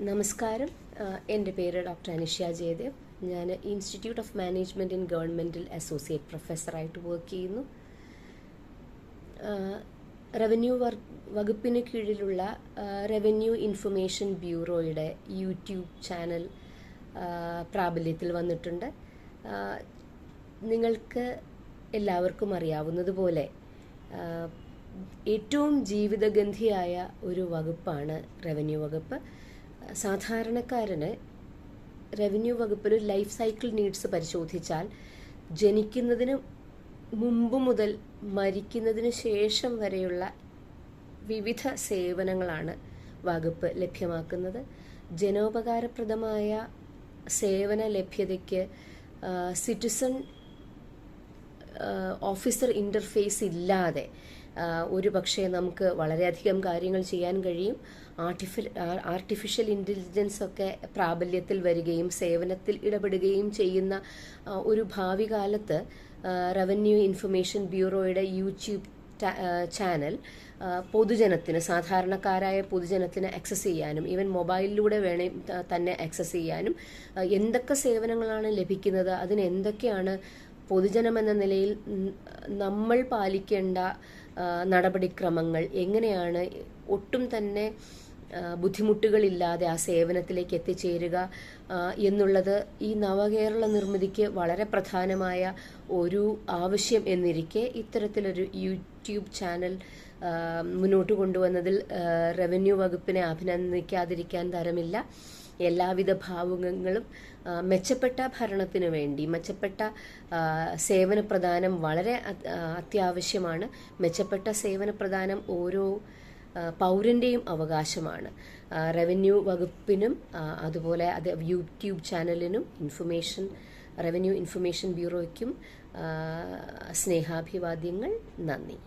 നമസ്കാരം. എൻ്റെ പേര് ഡോക്ടർ അനിഷ്യ ജയദേവ്. ഞാൻ ഇൻസ്റ്റിറ്റ്യൂട്ട് ഓഫ് മാനേജ്മെൻറ്റ് ഇൻ ഗവൺമെൻറ്റിൽ അസോസിയേറ്റ് പ്രൊഫസറായിട്ട് വർക്ക് ചെയ്യുന്നു. റവന്യൂ വകുപ്പിന് കീഴിലുള്ള റവന്യൂ ഇൻഫർമേഷൻ ബ്യൂറോയുടെ യൂട്യൂബ് ചാനൽ പ്രാബല്യത്തിൽ വന്നിട്ടുണ്ട്. നിങ്ങൾക്ക് എല്ലാവർക്കും അറിയാവുന്നതുപോലെ ഏറ്റവും ജീവിതഗന്ധിയായ ഒരു വകുപ്പാണ് റവന്യൂ വകുപ്പ്. സാധാരണക്കാരന് റവന്യൂ വകുപ്പിൽ ലൈഫ് സൈക്കിൾ നീഡ്സ് പരിശോധിച്ചാൽ ജനിക്കുന്നതിന് മുമ്പ് മുതൽ മരിക്കുന്നതിന് ശേഷം വരെയുള്ള വിവിധ സേവനങ്ങളാണ് വകുപ്പ് ലഭ്യമാക്കുന്നത്. ജനോപകാരപ്രദമായ സേവന ലഭ്യതയ്ക്ക് സിറ്റിസൺ ഓഫീസർ ഇൻ്റർഫേസ് ഇല്ലാതെ ഒരു പക്ഷേ നമുക്ക് വളരെയധികം കാര്യങ്ങൾ ചെയ്യാൻ കഴിയും. ആർട്ടിഫിഷ്യൽ ഇൻ്റലിജൻസ് ഒക്കെ പ്രാബല്യത്തിൽ വരികയും സേവനത്തിൽ ഇടപെടുകയും ചെയ്യുന്ന ഒരു ഭാവി കാലത്ത് റവന്യൂ ഇൻഫർമേഷൻ ബ്യൂറോയുടെ യൂട്യൂബ് ചാനൽ പൊതുജനത്തിന്, സാധാരണക്കാരായ പൊതുജനത്തിന് ആക്സസ് ചെയ്യാനും ഈവൻ മൊബൈലിലൂടെ വേണേൽ തന്നെ ആക്സസ് ചെയ്യാനും എന്തൊക്കെ സേവനങ്ങളാണ് ലഭിക്കുന്നത്, അതിന് എന്തൊക്കെയാണ് പൊതുജനമെന്ന നിലയിൽ നമ്മൾ പാലിക്കേണ്ട നടപടിക്രമങ്ങൾ, എങ്ങനെയാണ് ഒട്ടും തന്നെ ബുദ്ധിമുട്ടുകളില്ലാതെ ആ സേവനത്തിലേക്ക് എത്തിച്ചേരുക എന്നുള്ളത് ഈ നവകേരള നിർമ്മിതിക്ക് വളരെ പ്രധാനമായ ഒരു ആവശ്യം എന്നിരിക്കെ ഇത്തരത്തിലൊരു യൂട്യൂബ് ചാനൽ മുന്നോട്ട് കൊണ്ടുവന്നതിൽ റവന്യൂ വകുപ്പിനെ അഭിനന്ദിക്കാതിരിക്കാൻ തരമില്ല. എല്ലാവിധ ഭാവുകങ്ങളും മെച്ചപ്പെട്ട ഭരണത്തിനു വേണ്ടി, മെച്ചപ്പെട്ട സേവന പ്രദാനം വളരെ അത്യാവശ്യമാണ്. മെച്ചപ്പെട്ട സേവന പ്രദാനം ഓരോ പൗരൻ്റെയും അവകാശമാണ്. റവന്യൂ വകുപ്പിനും അതുപോലെ അത് യൂട്യൂബ് ചാനലിനും റവന്യൂ ഇൻഫർമേഷൻ ബ്യൂറോയ്ക്കും സ്നേഹാഭിവാദ്യങ്ങൾ. നന്ദി.